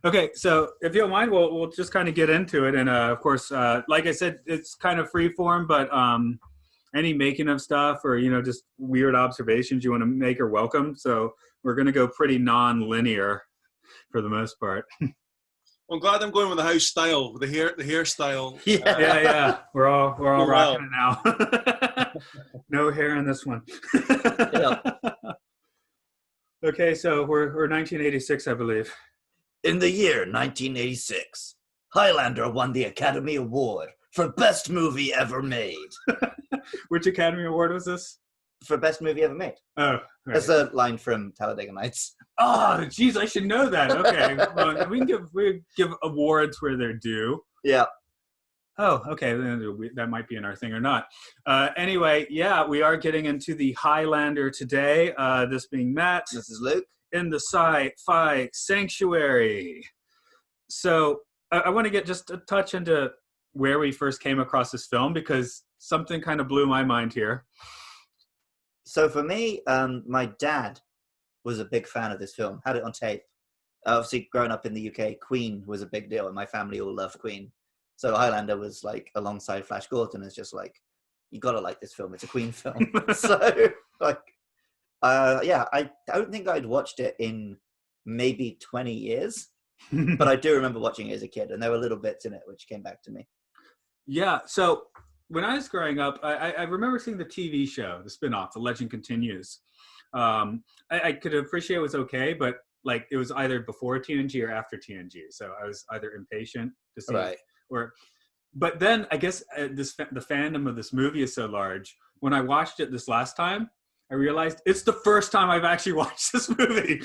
Okay, so if you don't mind, we'll just kind of get into it, and of course, like I said, it's kind of free form, but any making of stuff or just weird observations you want to make are welcome. So we're going to go pretty non-linear for the most part. Well, I'm glad I'm going with the house style, with the hairstyle. Yeah. We're all rocking well. it now. No hair in this one. Okay, so we're 1986, I believe. In the year 1986, Highlander won the Academy Award for Best Movie Ever Made. Which Academy Award was this? For Best Movie Ever Made. Oh, right. That's a line from Talladega Nights. Oh, geez, I should know that. Okay, well, we give awards where they're due. Yeah. Oh, okay, that might be in our thing or not. Anyway, yeah, we are getting into the Highlander today. This being Matt. This is Luke. In the Sci-Fi Sanctuary. So I want to get just a touch into where we first came across this film, because something kind of blew my mind here. So for me, my dad was a big fan of this film, had it on tape. Obviously, growing up in the UK, Queen was a big deal, and my family all loved Queen. So Highlander was like, alongside Flash Gordon, is just like, you gotta like this film. It's a Queen film. So, like, yeah, I don't think I'd watched it in maybe 20 years, but I do remember watching it as a kid, and there were little bits in it which came back to me. Yeah, so when I was growing up, I remember seeing the TV show, the spinoff, The Legend Continues. I could appreciate it was okay, but like it was either before TNG or after TNG, so I was either impatient to see it, but then I guess the fandom of this movie is so large. When I watched it this last time, I realized it's the first time I've actually watched this movie.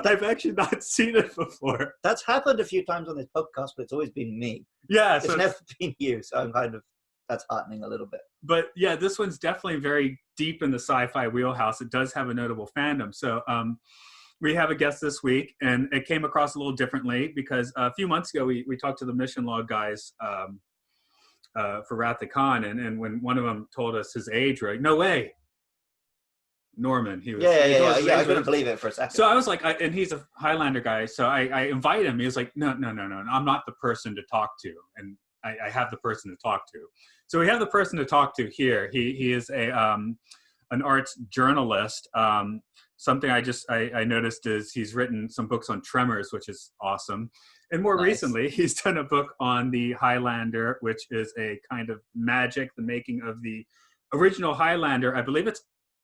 I've actually not seen it before. That's happened a few times on this podcast, but it's always been me. Yeah. It's never been you, so I'm kind of, that's heartening a little bit. But yeah, this one's definitely very deep in the sci-fi wheelhouse. It does have a notable fandom. So we have a guest this week, and it came across a little differently because a few months ago, we talked to the Mission Log guys for Wrath of Khan, and when one of them told us his age, we're like, no way. Norman, he was. I couldn't believe it for a second. So I was like, and he's a Highlander guy, so I invite him. He was like, no, I'm not the person to talk to, and I have the person to talk to. So we have the person to talk to here. He is an arts journalist. Something I noticed is he's written some books on tremors, which is awesome. And more recently, he's done a book on the Highlander, which is a kind of magic, the making of the original Highlander. I believe it's,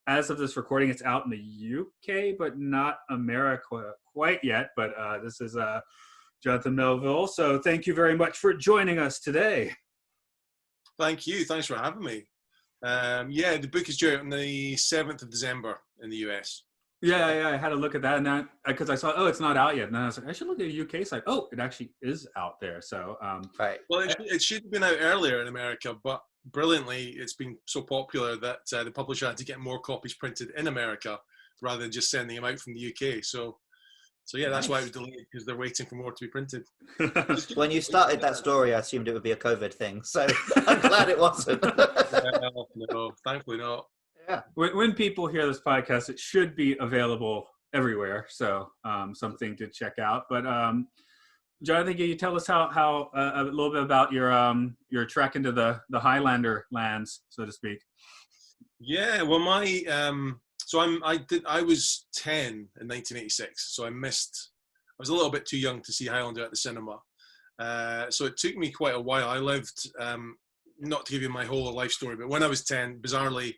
as of this recording, it's out in the UK, but not America quite yet. But this is Jonathan Melville. So thank you very much for joining us today. Thank you. Thanks for having me. Yeah, the book is due out on the 7th of December in the US. Yeah, I had a look at that, and because I saw, it's not out yet, and then I was like, I should look at the UK site. Oh, it actually is out there. So, right. Well, it should have been out earlier in America, but brilliantly, it's been so popular that the publisher had to get more copies printed in America rather than just sending them out from the UK. So yeah, that's why it was delayed, because they're waiting for more to be printed. When you started that story, I assumed it would be a COVID thing, so I'm glad it wasn't. No, thankfully not. Yeah. When people hear this podcast, it should be available everywhere, so something to check out. But Jonathan, can you tell us how a little bit about your trek into the Highlander lands, so to speak? Yeah, well, I was 10 in 1986, so I was a little bit too young to see Highlander at the cinema. So it took me quite a while. I lived, not to give you my whole life story, but when I was 10, bizarrely,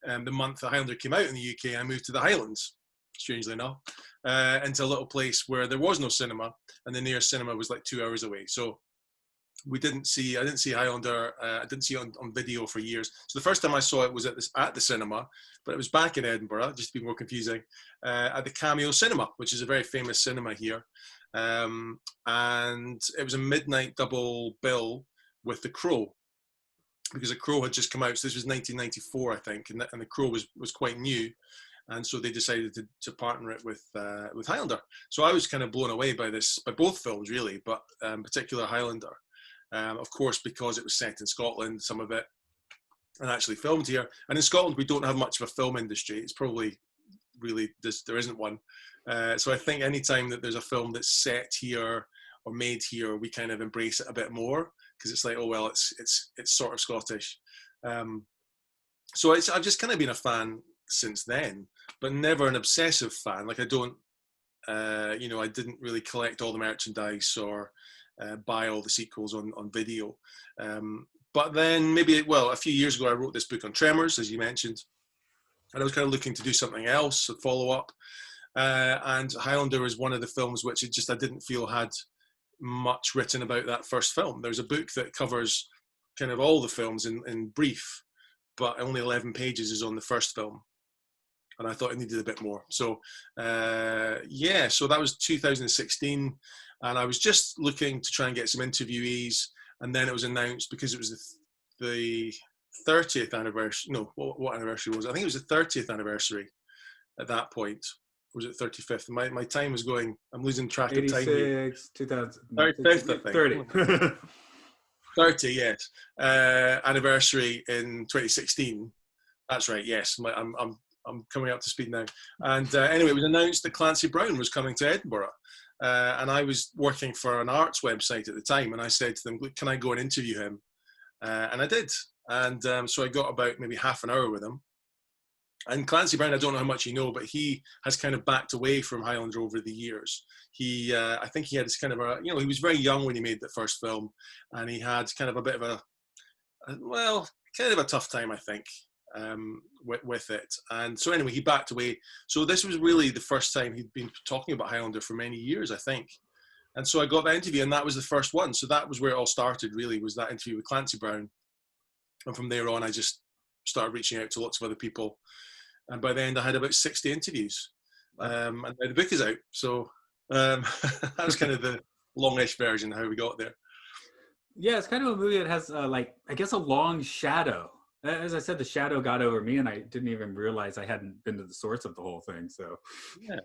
the month the Highlander came out in the UK, I moved to the Highlands, strangely enough, into a little place where there was no cinema, and the nearest cinema was like 2 hours away. So I didn't see Highlander, I didn't see it on video for years. So the first time I saw it was at the cinema, but it was back in Edinburgh, just to be more confusing, at the Cameo Cinema, which is a very famous cinema here. And it was a midnight double bill with The Crow, because The Crow had just come out. So this was 1994, I think, and The Crow was quite new. And so they decided to partner it with Highlander. So I was kind of blown away by both films, really, but in particular Highlander. Of course, because it was set in Scotland, some of it, and actually filmed here. And in Scotland, we don't have much of a film industry. It's probably really, there isn't one. So I think anytime that there's a film that's set here or made here, we kind of embrace it a bit more, because it's like, oh well, it's sort of Scottish. So I've just kind of been a fan since then, but never an obsessive fan. Like I don't, I didn't really collect all the merchandise or buy all the sequels on video. But then a few years ago, I wrote this book on Tremors, as you mentioned, and I was kind of looking to do something else, a follow up. And Highlander was one of the films which I didn't feel had much written about that first film. There's a book that covers kind of all the films in brief, but only 11 pages is on the first film. And I thought it needed a bit more. So, so that was 2016. And I was just looking to try and get some interviewees. And then it was announced, because it was the 30th anniversary. No, what anniversary was it? I think it was the 30th anniversary at that point. Or was it 35th? My time was going, I'm losing track of time here. 86, 2000. 35th, I think. 30. 30, yes. Anniversary in 2016. That's right, yes. I'm coming up to speed now. And anyway, it was announced that Clancy Brown was coming to Edinburgh. And I was working for an arts website at the time. And I said to them, can I go and interview him? And I did. And so I got about maybe half an hour with him. And Clancy Brown, I don't know how much you know, but he has kind of backed away from Highlander over the years. I think he had this kind of he was very young when he made the first film. And he had kind of a bit of kind of a tough time, I think. With it. And so anyway, he backed away. So this was really the first time he'd been talking about Highlander for many years, I think. And so I got that interview, and that was the first one. So that was where it all started, really, was that interview with Clancy Brown. And from there on, I just started reaching out to lots of other people. And by the end, I had about 60 interviews. And now the book is out. So that was kind of the longish version of how we got there. Yeah, it's kind of a movie that has, a long shadow. As I said, the shadow got over me, and I didn't even realize I hadn't been to the source of the whole thing. So, yeah,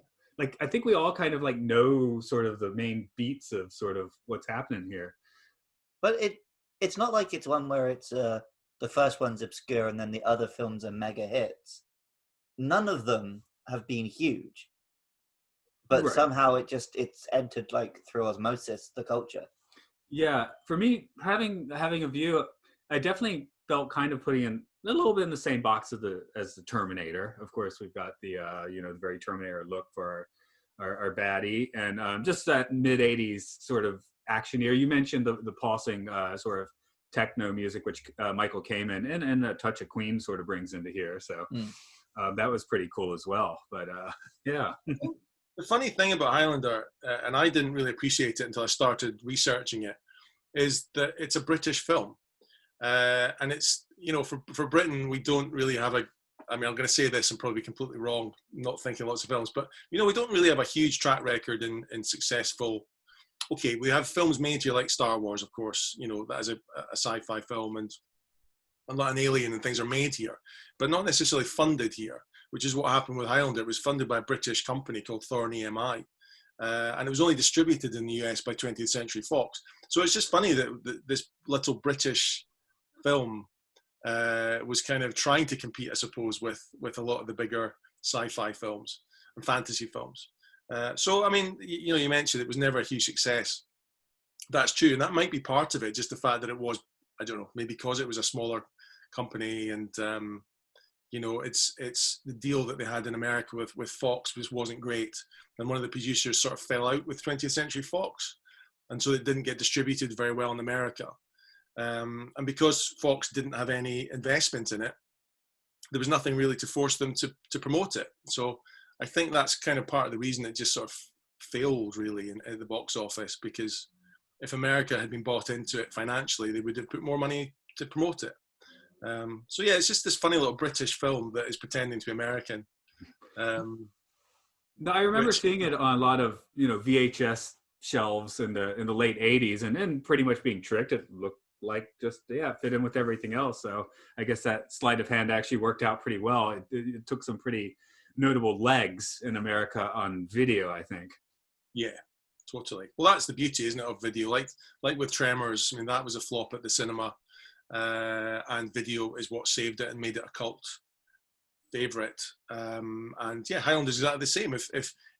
I think we all kind of know sort of the main beats of sort of what's happening here. But it's not like it's one where it's the first one's obscure and then the other films are mega hits. None of them have been huge, but somehow it's entered through osmosis the culture. Yeah, for me, having a view, I definitely felt kind of putting in a little bit in the same box as the Terminator. Of course, we've got the the very Terminator look for our baddie, and just that mid '80s sort of action here. You mentioned the pulsing sort of techno music, which Michael Kamen and a touch of Queen sort of brings into here. So that was pretty cool as well. But yeah. The funny thing about Highlander, and I didn't really appreciate it until I started researching it, is that it's a British film. And it's, for Britain, we don't really have I'm going to say this and probably be completely wrong, not thinking lots of films, but, we don't really have a huge track record in successful, we have films made here like Star Wars, of course, that is a sci-fi film, and a lot of Alien and things are made here, but not necessarily funded here, which is what happened with Highlander. It was funded by a British company called Thorn EMI. And it was only distributed in the US by 20th Century Fox. So it's just funny that this little British film was kind of trying to compete, I suppose, with a lot of the bigger sci-fi films and fantasy films. So, I mean, you mentioned it was never a huge success. That's true, and that might be part of it, just the fact that it was, I don't know, maybe because it was a smaller company, and it's the deal that they had in America with Fox wasn't great, and one of the producers sort of fell out with 20th Century Fox, and so it didn't get distributed very well in America. And because Fox didn't have any investment in it, there was nothing really to force them to promote it. So I think that's kind of part of the reason it just sort of failed really at the box office, because if America had been bought into it financially, they would have put more money to promote it. So yeah, it's just this funny little British film that is pretending to be American. No, I remember seeing it on a lot of VHS shelves in the late '80s, and pretty much being tricked. It looked like just fit in with everything else. So I guess that sleight of hand actually worked out pretty well. It took some pretty notable legs in America on video, I think. Yeah, totally. Well, that's the beauty, isn't it, of video? Like with Tremors, I mean, that was a flop at the cinema, and video is what saved it and made it a cult favourite. And yeah, Highlander is exactly the same.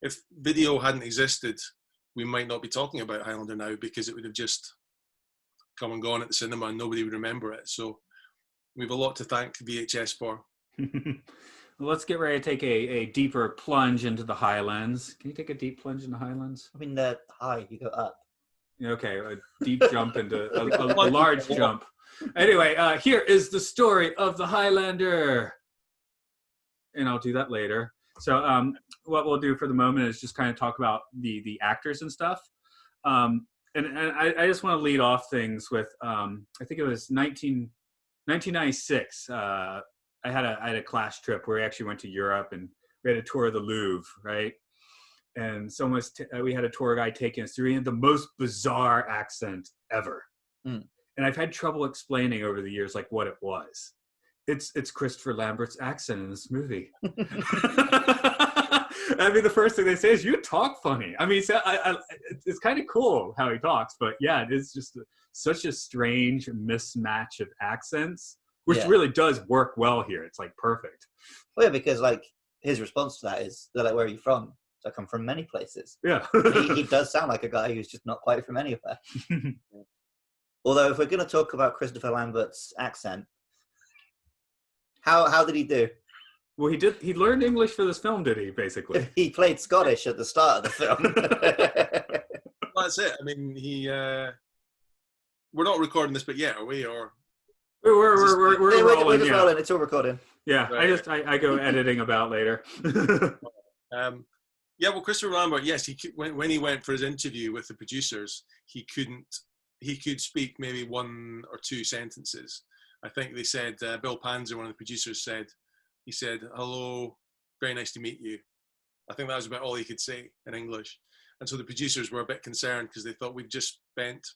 If video hadn't existed, we might not be talking about Highlander now, because it would have just come and gone at the cinema and nobody would remember it. So we have a lot to thank VHS for. Well, let's get ready to take a deeper plunge into the Highlands. Can you take a deep plunge into Highlands? I mean, high, you go up. Okay, a deep jump into a large jump. Anyway, here is the story of the Highlander. And I'll do that later. So what we'll do for the moment is just kind of talk about the actors and stuff. And I just want to lead off things with, I think it was 1996. I had a class trip where we actually went to Europe, and we had a tour of the Louvre, right? And we had a tour guide taking us through. He had the most bizarre accent ever. And I've had trouble explaining over the years like what it was. It's Christopher Lambert's accent in this movie. I mean, the first thing they say is, "You talk funny." I mean, it's kind of cool how he talks, but yeah, it is just such a strange mismatch of accents, which really does work well here. It's like perfect. Well, yeah, because like his response to that is, they're like, "Where are you from?" So I come from many places. Yeah. he does sound like a guy who's just not quite from anywhere. Although, if we're going to talk about Christopher Lambert's accent, how did he do? Well, he learned English for this film, did he, basically? He played Scottish at the start of the film. Well, that's it. I mean, we're not recording this, but yeah, are we? Or we're rolling. We're just rolling. It's all recording. Yeah, right. I go editing about later. Yeah, well, Christopher Lambert, yes, when he went for his interview with the producers, he could speak maybe one or two sentences. I think they said, Bill Panzer, one of the producers, he said, "Hello, very nice to meet you." I think that was about all he could say in English. And so the producers were a bit concerned, because they thought, we've just spent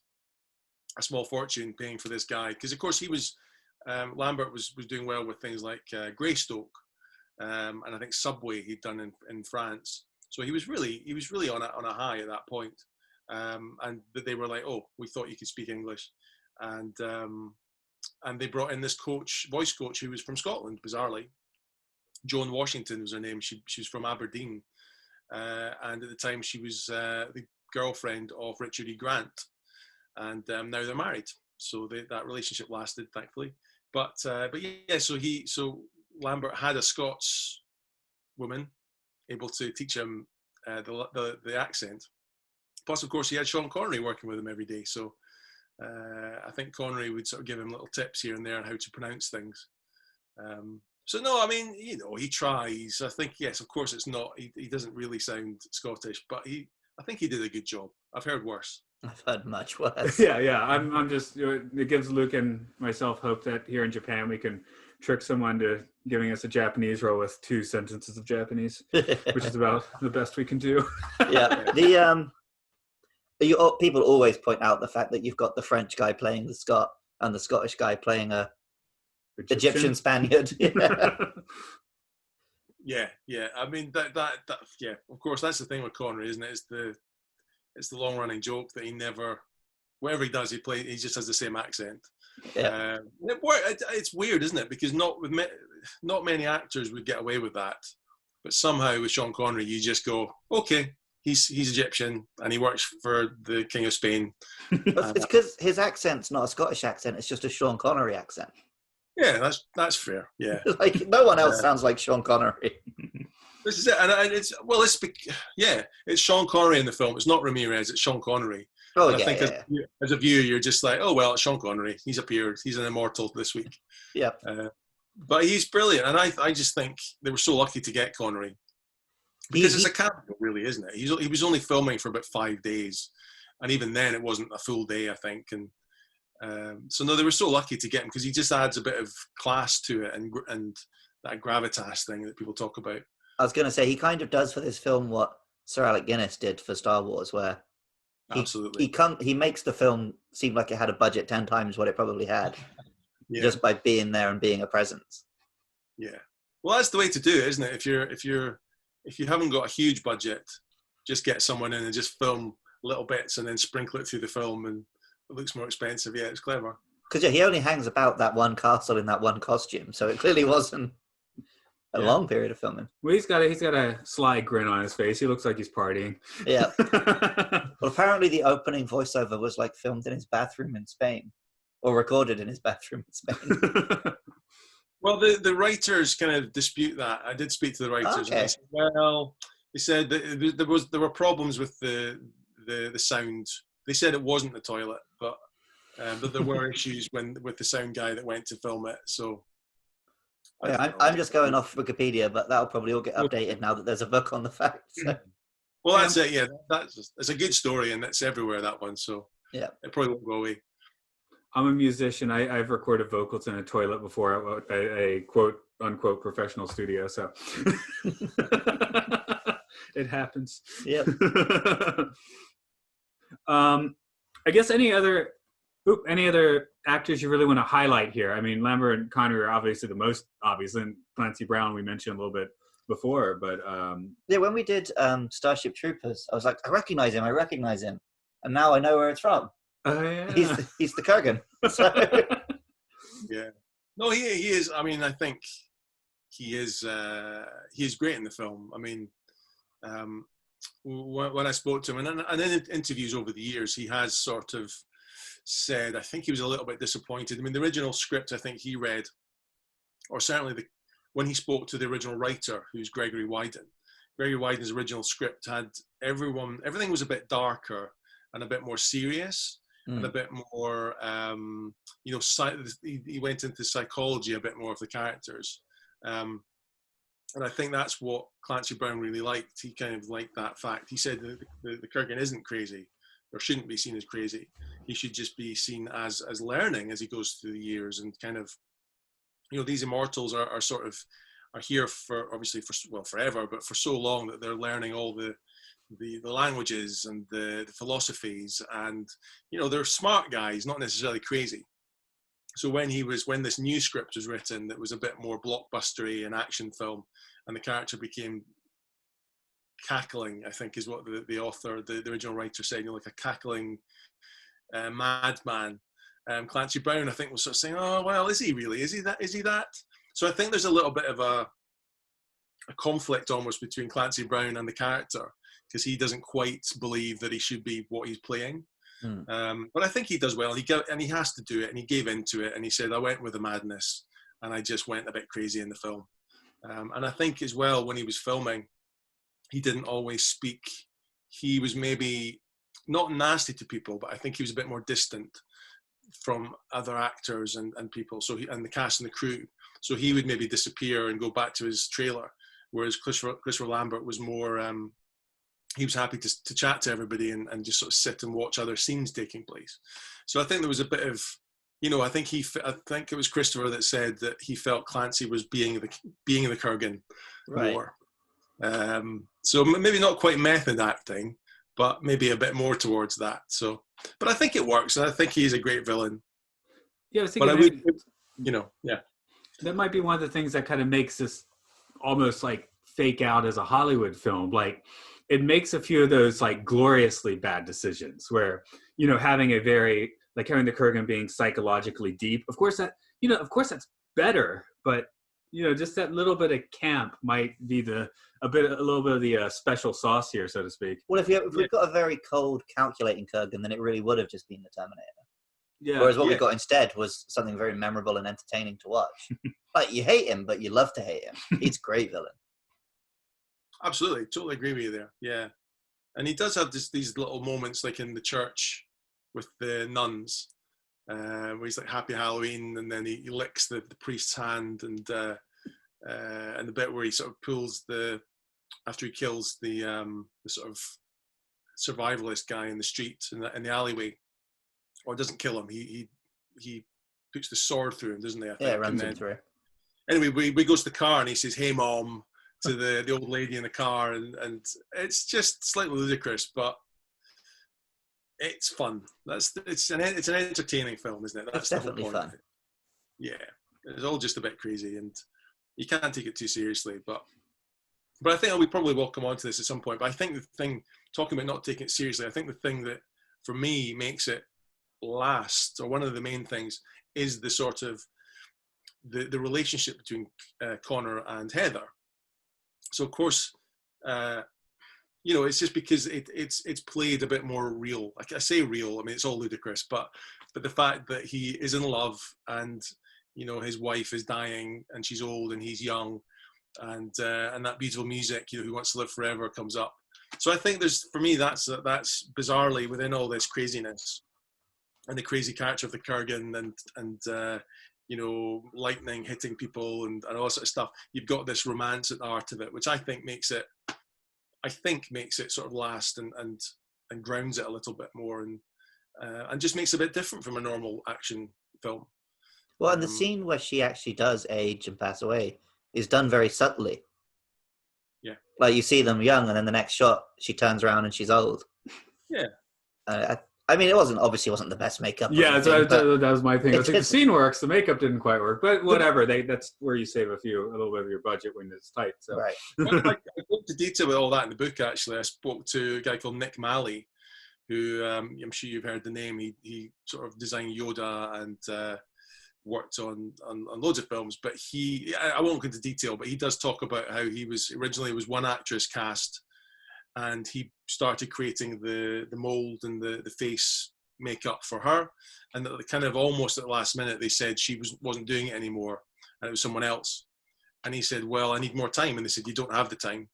a small fortune paying for this guy. Because of course Lambert was doing well with things like Greystoke, and I think Subway he'd done in France. So he was really on a high at that point. And they were like, "Oh, we thought you could speak English," and they brought in this voice coach who was from Scotland, bizarrely. Joan Washington was her name. She was from Aberdeen, and at the time she was the girlfriend of Richard E. Grant, and now they're married. So that relationship lasted, thankfully. But yeah, so Lambert had a Scots woman able to teach him the accent. Plus, of course, he had Sean Connery working with him every day. So I think Connery would sort of give him little tips here and there on how to pronounce things. So no, I mean, he tries. I think, yes, of course, it's not. He doesn't really sound Scottish, but I think he did a good job. I've heard worse. I've heard much worse. Yeah. I'm just. It gives Luke and myself hope that here in Japan we can trick someone to giving us a Japanese role with 2 sentences of Japanese, which is about the best we can do. Yeah. People always point out the fact that you've got the French guy playing the Scot and the Scottish guy playing a Egyptian Spaniard. Yeah. I mean that. Yeah. Of course, that's the thing with Connery, isn't it? It's the long running joke that he never, whatever he does, he just has the same accent. Yeah. It's weird, isn't it? Because not many actors would get away with that, but somehow with Sean Connery, you just go, okay, he's Egyptian and he works for the King of Spain. It's because his accent's not a Scottish accent; it's just a Sean Connery accent. Yeah, that's fair. Yeah, like no one else sounds like Sean Connery. This is it, and it's Sean Connery in the film. It's not Ramirez; it's Sean Connery. Oh, I think as a viewer, you're just like, oh well, it's Sean Connery. He's appeared. He's an immortal this week. Yeah, but he's brilliant, and I just think they were so lucky to get Connery because it's a cameo, really, isn't it? He was only filming for about 5 days, and even then, it wasn't a full day, I think, and. So no, they were so lucky to get him because he just adds a bit of class to it and that gravitas thing that people talk about. I was going to say he kind of does for this film what Sir Alec Guinness did for Star Wars, where he makes the film seem like it had a budget 10 times what it probably had, just by being there and being a presence. Yeah, well, that's the way to do it, isn't it? If you haven't got a huge budget, just get someone in and just film little bits and then sprinkle it through the film and. It looks more expensive. Yeah, it's clever. Because he only hangs about that one castle in that one costume, so it clearly wasn't. a long period of filming. Well, he's got a sly grin on his face. He looks like he's partying. Yeah. Well, apparently the opening voiceover was like filmed in his bathroom in Spain, or recorded in his bathroom in Spain. Well, the writers kind of dispute that. I did speak to the writers, and they said, well, they said that there were problems with the sound. They said it wasn't the toilet, but there were issues with the sound guy that went to film it. So yeah, I'm just going off Wikipedia, but that'll probably all get updated now that there's a book on the facts. So. Well, that's it. Yeah, it's a good story, and it's everywhere, that one. So yeah, it probably won't go away. I'm a musician. I've recorded vocals in a toilet before at a quote unquote professional studio. So it happens. Yeah. I guess any other actors you really want to highlight here? I mean, Lambert and Connery are obviously the most obvious, and Clancy Brown we mentioned a little bit before, but yeah, when we did Starship Troopers, I was like, I recognize him, and now I know where it's from. Yeah. He's the Kurgan. So. Yeah, no, he is. I mean, I think he is great in the film. I mean, when I spoke to him, and in interviews over the years, he has sort of said, I think he was a little bit disappointed. I mean, the original script, I think he read, or certainly when he spoke to the original writer, who's Gregory Wyden's original script had everything was a bit darker and a bit more serious and a bit more, he went into psychology a bit more of the characters. And I think that's what Clancy Brown really liked. He kind of liked that fact. He said the Kurgan isn't crazy, or shouldn't be seen as crazy. He should just be seen as learning as he goes through the years, and kind of, these immortals are sort of are here for obviously for forever, but for so long that they're learning all the languages and the philosophies, and they're smart guys, not necessarily crazy. So when this new script was written that was a bit more blockbustery, an action film, and the character became cackling, I think is what the author, the original writer said, like a cackling madman. Clancy Brown, I think, was sort of saying, oh, well, is he really? Is he that? So I think there's a little bit of a conflict almost between Clancy Brown and the character, because he doesn't quite believe that he should be what he's playing. But I think he does well, and he has to do it, and he gave into it, and he said, I went with the madness, and I just went a bit crazy in the film. And I think as well, when he was filming, he didn't always speak. He was maybe not nasty to people, but I think he was a bit more distant from other actors and people, and the cast and the crew. So he would maybe disappear and go back to his trailer, whereas Christopher Lambert was more, he was happy to chat to everybody and just sort of sit and watch other scenes taking place. So I think there was a bit of, I think it was Christopher that said that he felt Clancy was being the Kurgan more. So maybe not quite method acting, but maybe a bit more towards that. So, but I think it works, and I think he's a great villain. Yeah, I was thinking, yeah. That might be one of the things that kind of makes this almost like fake out as a Hollywood film. Like, it makes a few of those like gloriously bad decisions where, having the Kurgan being psychologically deep. Of course that's better, but just that little bit of camp might be a little bit of the special sauce here, so to speak. Well, if we've got a very cold, calculating Kurgan, then it really would have just been the Terminator. Yeah. Whereas what we got instead was something very memorable and entertaining to watch. Like, you hate him, but you love to hate him. He's a great villain. Absolutely, totally agree with you there. Yeah, and he does have these little moments, like in the church with the nuns, where he's like "Happy Halloween," and then he licks the priest's hand, and the bit where he sort of pulls after he kills the sort of survivalist guy in the street in the alleyway, or doesn't kill him. He puts the sword through him, doesn't he? I think. Yeah, runs him through. Anyway, we goes to the car and he says, "Hey, Mom," to the old lady in the car, and it's just slightly ludicrous, but it's fun. It's an entertaining film, isn't it? That's definitely fun. Yeah, it's all just a bit crazy, and you can't take it too seriously. But I think we probably will come on to this at some point. But I think the thing, talking about not taking it seriously, I think the thing that for me makes it last, or one of the main things, is the sort of the relationship between Connor and Heather. So of course, you know, it's just because it's played a bit more real. I say real, I mean, it's all ludicrous, but the fact that he is in love and, you know, his wife is dying and she's old and he's young, and that beautiful music, you know, Who Wants to Live Forever comes up. So I think for me, that's bizarrely within all this craziness and the crazy character of the Kurgan and you know, lightning hitting people and all that sort of stuff. You've got this romance at the heart of it, which I think makes it sort of last and grounds it a little bit more and just makes it a bit different from a normal action film. Well, and the scene where she actually does age and pass away is done very subtly. Yeah. Like you see them young, and then the next shot, she turns around and she's old. Yeah. I mean, it obviously wasn't the best makeup. Yeah, that was my thing. I think the scene works, the makeup didn't quite work, but whatever. That's where you save a little bit of your budget when it's tight. So. Right. I go into detail with all that in the book. Actually, I spoke to a guy called Nick Malley, who I'm sure you've heard the name. He sort of designed Yoda and worked on loads of films. But I won't go into detail, but he does talk about how he was originally one actress cast, and he started creating the mold and the face makeup for her, and that kind of almost at the last minute they said she wasn't doing it anymore and it was someone else, and he said, well, I need more time, and they said, you don't have the time.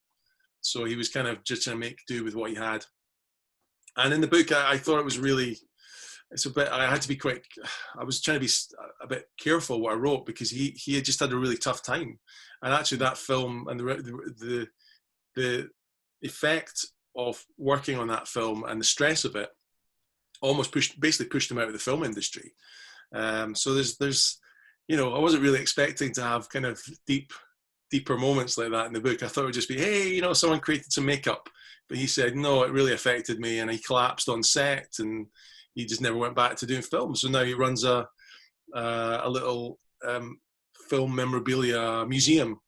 So he was kind of just trying to make do with what he had. And in the book, I thought it was really, I had to be quite, I was trying to be a bit careful what I wrote, because he had just had a really tough time. And actually that film and the effect of working on that film and the stress of it almost basically pushed him out of the film industry. So there's, you know, I wasn't really expecting to have kind of deeper moments like that in the book. I thought it would just be, hey, you know, someone created some makeup. But he said, no, it really affected me, and he collapsed on set, and he just never went back to doing films. So now he runs a little film memorabilia museum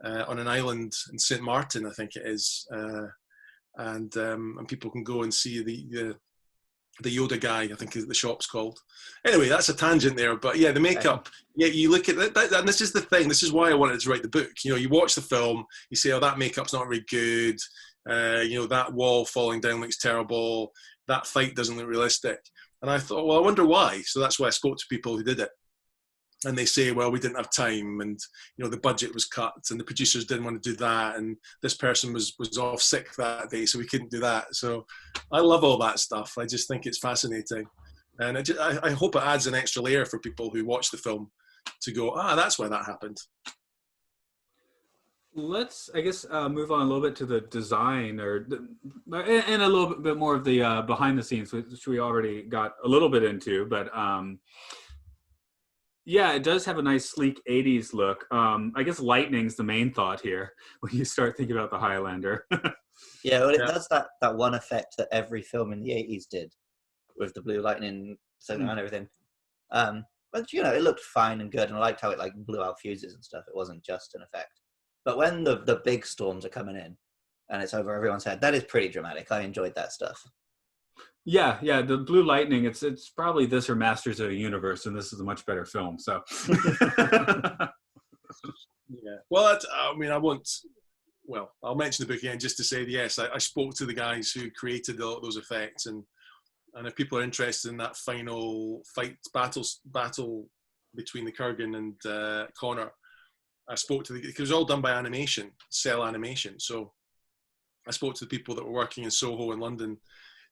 on an island in St. Martin, I think it is, and people can go and see the Yoda guy, I think the shop's called. Anyway, that's a tangent there, but yeah, the makeup. Yeah, you look at that, and this is the thing. This is why I wanted to write the book. You know, you watch the film, you say, oh, that makeup's not very good. You know, that wall falling down looks terrible. That fight doesn't look realistic. And I thought, well, I wonder why. So that's why I spoke to people who did it. And they say, well, we didn't have time, and, you know, the budget was cut, and the producers didn't want to do that, and this person was off sick that day, so we couldn't do that. So I love all that stuff. I just think it's fascinating. And I hope it adds an extra layer for people who watch the film to go, that's why that happened. Let's, I guess, move on a little bit to the design, and a little bit more of the behind the scenes, which we already got a little bit into. But yeah, it does have a nice, sleek 80s look. I guess lightning's the main thought here when you start thinking about the Highlander. Yeah, well, it does that one effect that every film in the 80s did, with the blue lightning and everything. But, you know, it looked fine and good, and I liked how it, like, blew out fuses and stuff. It wasn't just an effect. But when the big storms are coming in and it's over everyone's head, that is pretty dramatic. I enjoyed that stuff. Yeah, the blue lightning, it's probably this or Masters of the Universe, and this is a much better film. So yeah. Well, I mean, I'll mention the book again just to say, yes, I spoke to the guys who created those effects, and if people are interested in that final battle between the Kurgan and Connor, I spoke to because it was all done by animation, cell animation. So I spoke to the people that were working in Soho in London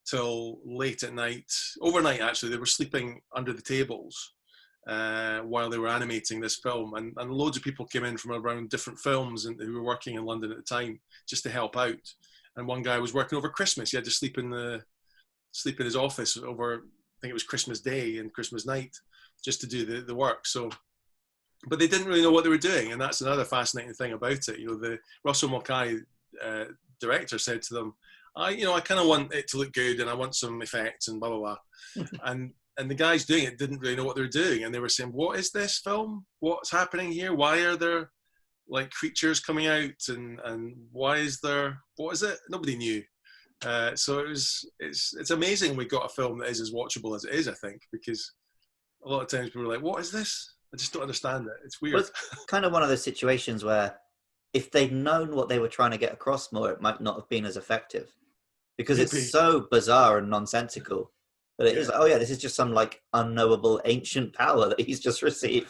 till late at night, overnight actually. They were sleeping under the tables while they were animating this film, and loads of people came in from around different films and who were working in London at the time just to help out. And one guy was working over Christmas. He had to sleep in his office over, I think it was Christmas Day and Christmas night, just to do the work. So, but they didn't really know what they were doing, and that's another fascinating thing about it. You know, the Russell Mulcahy director said to them, I kind of want it to look good, and I want some effects and blah blah blah. and the guys doing it didn't really know what they were doing, and they were saying, "What is this film? What's happening here? Why are there like creatures coming out? And what is it?" Nobody knew. So it's amazing we got a film that is as watchable as it is. I think, because a lot of times people are like, "What is this?" I just don't understand it. It's weird. Well, it's kind of one of those situations where if they'd known what they were trying to get across more, it might not have been as effective, because Maybe. it's so bizarre and nonsensical that it is, oh yeah, this is just some like unknowable ancient power that he's just received.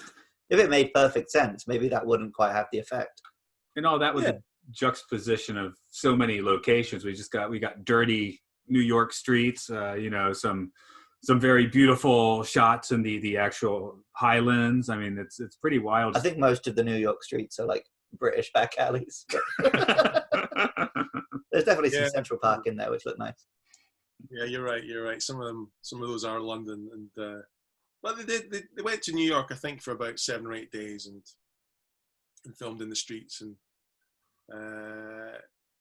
If it made perfect sense, maybe that wouldn't quite have the effect. And all that was a juxtaposition of so many locations. We got dirty New York streets, some very beautiful shots in the actual Highlands. I mean, it's pretty wild. I think most of the New York streets are like British back alleys. There's definitely some Central Park in there, which look nice. Yeah, you're right. Some of those are London, and well, they went to New York, I think, for about 7 or 8 days, and filmed in the streets, and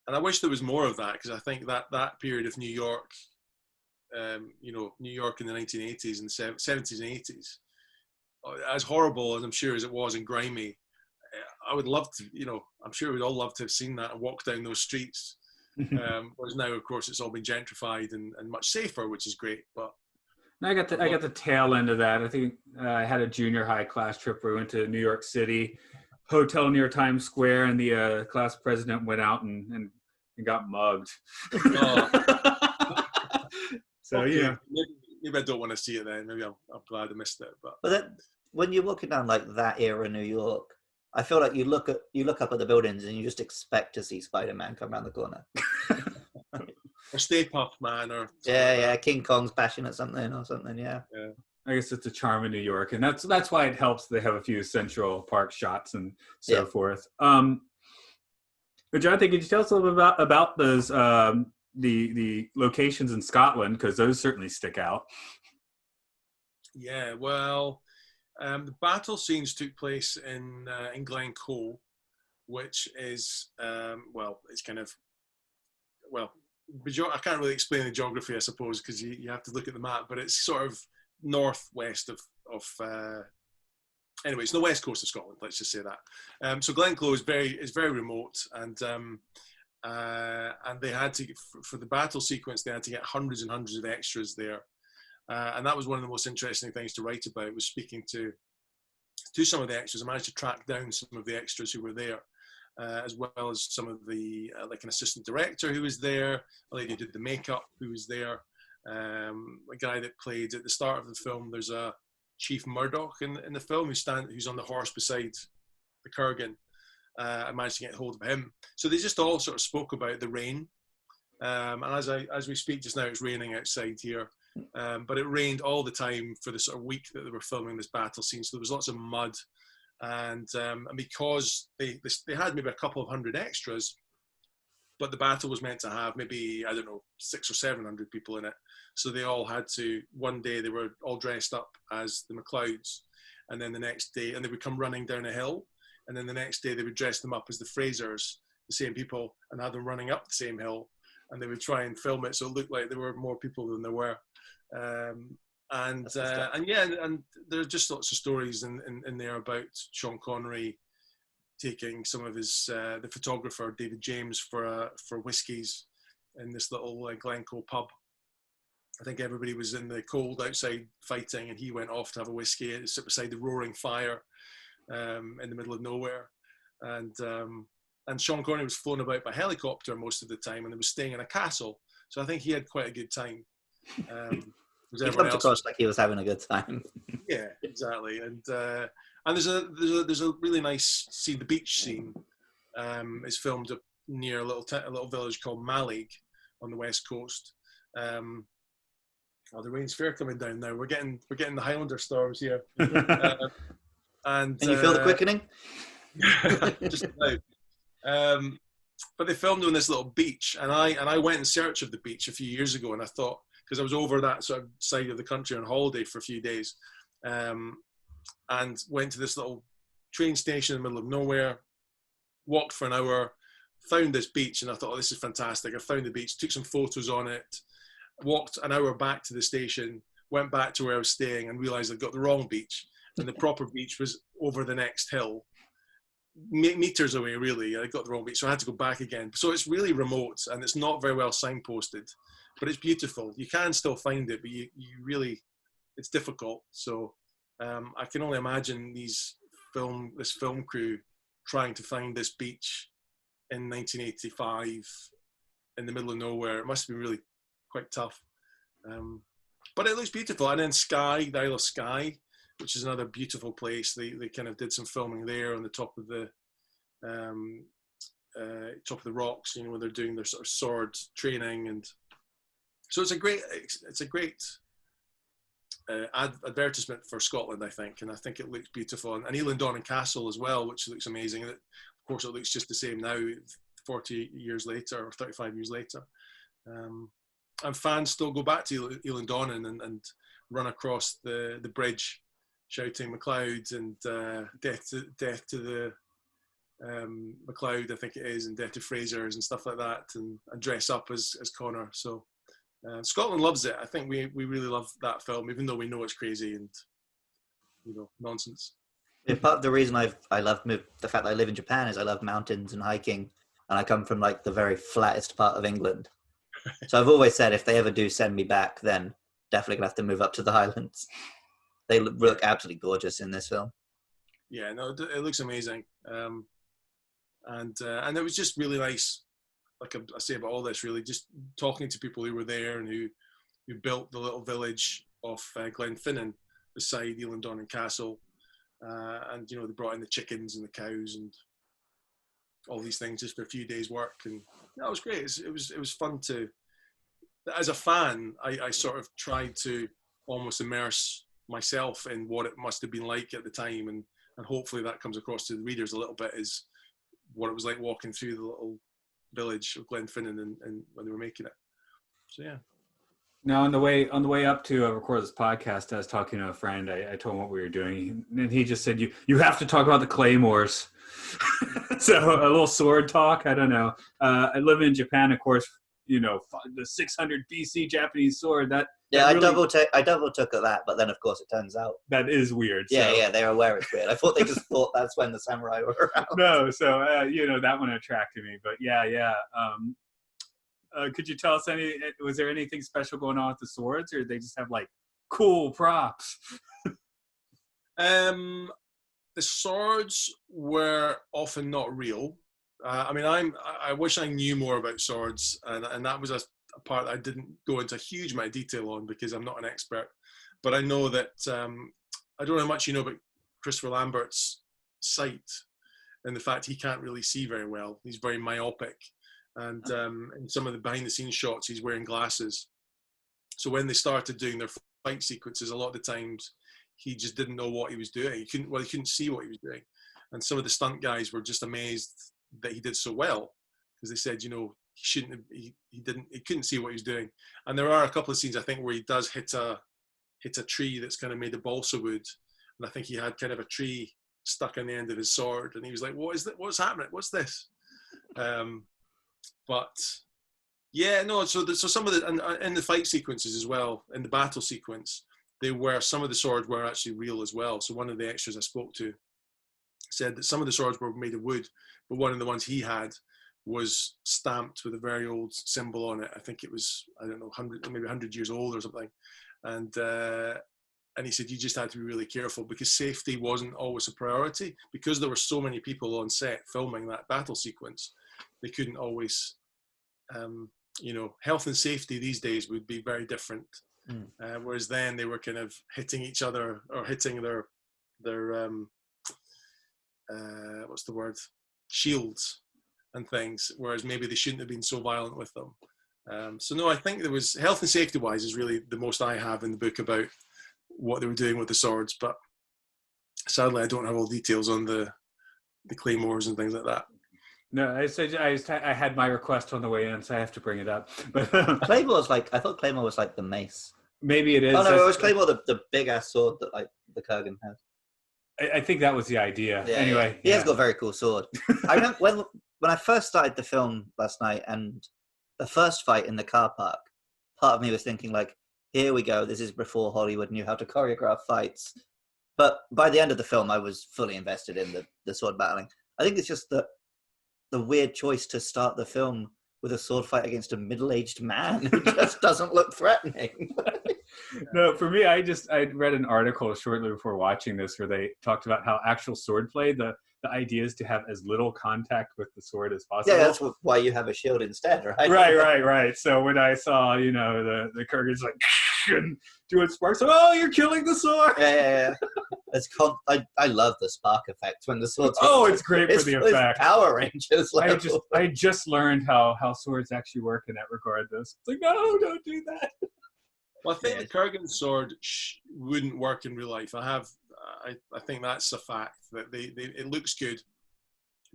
I wish there was more of that, because I think that period of New York, New York in the 1980s and 70s and 80s, as horrible as I'm sure as it was and grimy, I would love to, I'm sure we'd all love to have seen that and walk down those streets. Whereas now, of course, it's all been gentrified and much safer, which is great. But I got the tail end of that. I think I had a junior high class trip where we went to New York City, hotel near Times Square, and the class president went out and got mugged. So okay. yeah, maybe I don't want to see it then. Maybe I'm glad I missed it. But then, when you're walking down like that era New York, I feel like you look up at the buildings and you just expect to see Spider-Man come around the corner. Or Stay Puft Man, or King Kong's bashing at something or something. Yeah. I guess it's a charm in New York, and that's why it helps. They have a few Central Park shots and so forth. But Jonathan, could you tell us a little bit about those the locations in Scotland, because those certainly stick out. Yeah, well, the battle scenes took place in Glencoe, which is it's kind of I can't really explain the geography, I suppose, because you have to look at the map, but it's sort of northwest of anyway, it's the west coast of Scotland. Let's just say that. So Glencoe is very remote, and they had to, for the battle sequence, they had to get hundreds and hundreds of extras there, and that was one of the most interesting things to write about. Was speaking to some of the extras. I managed to track down some of the extras who were there, as well as some of the like an assistant director who was there, a lady who did the makeup who was there, a guy that played at the start of the film. There's a Chief Murdoch in the film who's on the horse beside the Kurgan. I managed to get hold of him. So they just all sort of spoke about the rain. And as we speak just now, it's raining outside here. But it rained all the time for the sort of week that they were filming this battle scene. So there was lots of mud. And because they had maybe a couple of hundred extras, but the battle was meant to have maybe, I don't know, 600 or 700 people in it. So they all had to, one day they were all dressed up as the MacLeods, and then the next day, and they would come running down a hill, and then the next day they would dress them up as the Frasers, the same people, and have them running up the same hill, and they would try and film it so it looked like there were more people than there were. And there are just lots of stories in there about Sean Connery taking some of his the photographer David James for whiskies in this little Glencoe pub. I think everybody was in the cold outside fighting, and he went off to have a whiskey and sit beside the roaring fire in the middle of nowhere. And Sean Connery was flown about by helicopter most of the time, and he was staying in a castle. So I think he had quite a good time. He comes across like he was having a good time. Yeah, exactly. And there's a really nice scene. The beach scene is filmed up near a little village called Malig on the west coast. The rain's fair coming down now. We're getting the Highlander storms here. And you feel the quickening? Just about. But they filmed on this little beach, and I went in search of the beach a few years ago, and I thought, because I was over that sort of side of the country on holiday for a few days, and went to this little train station in the middle of nowhere, walked for an hour, found this beach, and I thought, oh, this is fantastic. I found the beach, took some photos on it, walked an hour back to the station, went back to where I was staying, and realised I'd got the wrong beach, and the proper beach was over the next hill, meters away, really. I got the wrong beach, so I had to go back again. So it's really remote, and it's not very well signposted, but it's beautiful. You can still find it, but you really, it's difficult. So I can only imagine this film crew trying to find this beach in 1985 in the middle of nowhere. It must have been really quite tough. But it looks beautiful. And then Skye, the Isle of Skye, which is another beautiful place. They kind of did some filming there on the top of the rocks, you know, when they're doing their sort of sword training. And so it's a great advertisement for Scotland, I think. And I think it looks beautiful. And Elandonnan Castle as well, which looks amazing. Of course, it looks just the same now, 40 years later or 35 years later. And fans still go back to Elandonnan and run across the bridge shouting MacLeod and death to the MacLeod, I think it is, and death to Frasers and stuff like that, and dress up as Connor. So Scotland loves it. I think we really love that film, even though we know it's crazy and, you know, nonsense. Yeah, part of the reason I love the fact that I live in Japan is I love mountains and hiking, and I come from like the very flattest part of England. So I've always said if they ever do send me back, then definitely gonna have to move up to the Highlands. They look absolutely gorgeous in this film. Yeah, no, it looks amazing, and it was just really nice. Like I say about all this, really, just talking to people who were there and who built the little village of Glenfinnan beside Elandonnan Castle, and you know, they brought in the chickens and the cows and all these things just for a few days' work, and that was great. It was fun to. As a fan, I sort of tried to almost immerse myself in what it must have been like at the time, and hopefully that comes across to the readers a little bit, is what it was like walking through the little village of Glenfinnan and when they were making it. So yeah. Now on the way up to record this podcast, I was talking to a friend. I told him what we were doing, and he just said, "You have to talk about the claymores." So a little sword talk. I don't know. I live in Japan, of course. You know, the 600 BC Japanese sword. I really, double took at that, but then of course it turns out that is weird. Yeah, they're aware it's weird. I thought they just thought that's when the samurai were around. No, so you know, that one attracted me. But yeah. Could you tell us was there anything special going on with the swords, or did they just have like cool props? The swords were often not real. I mean, I wish I knew more about swords, and that was a part that I didn't go into a huge amount of detail on because I'm not an expert. But I know that I don't know how much you know about Christopher Lambert's sight and the fact he can't really see very well. He's very myopic, and in some of the behind-the-scenes shots, he's wearing glasses. So when they started doing their fight sequences, a lot of the times he just didn't know what he was doing. He couldn't see what he was doing, and some of the stunt guys were just amazed that he did so well, because they said, you know, he couldn't see what he was doing. And there are a couple of scenes, I think, where he does hit a tree that's kind of made of balsa wood, and I think he had kind of a tree stuck on the end of his sword, and he was like, what is that? What's happening? What's this? But yeah, no, so some of the, and in the fight sequences as well, in the battle sequence, some of the swords were actually real as well. So one of the extras I spoke to said that some of the swords were made of wood, but one of the ones he had was stamped with a very old symbol on it. I think it was, I don't know, 100 years old or something. And he said you just had to be really careful because safety wasn't always a priority, because there were so many people on set filming that battle sequence. They couldn't always, you know, health and safety these days would be very different. Whereas then they were kind of hitting each other or hitting their what's the word? Shields and things, whereas maybe they shouldn't have been so violent with them. So no, I think there was, health and safety wise is really the most I have in the book about what they were doing with the swords, but sadly I don't have all details on the claymores and things like that. No, I had my request on the way in, so I have to bring it up. But Claymore's like, I thought Claymore was like the mace. Maybe it is. Oh no, it was Claymore, the big ass sword that like the Kurgan has. I think that was the idea. Yeah, anyway, he has got a very cool sword. I remember when I first started the film last night, and the first fight in the car park, part of me was thinking like, here we go, this is before Hollywood knew how to choreograph fights. But by the end of the film, I was fully invested in the sword battling. I think it's just the weird choice to start the film with a sword fight against a middle-aged man who just doesn't look threatening. No, for me, I read an article shortly before watching this where they talked about how actual sword play, the idea is to have as little contact with the sword as possible. Yeah, that's why you have a shield instead, right? Right. So when I saw, the Kurgan's like, and doing sparks, oh, you're killing the sword. Yeah. I love the spark effect when the sword. Oh, it's great for the effect. Power Rangers. I just learned how swords actually work in that regard. It's like, no, don't do that. Well, I think the Kurgan sword wouldn't work in real life. I think that's a fact that it looks good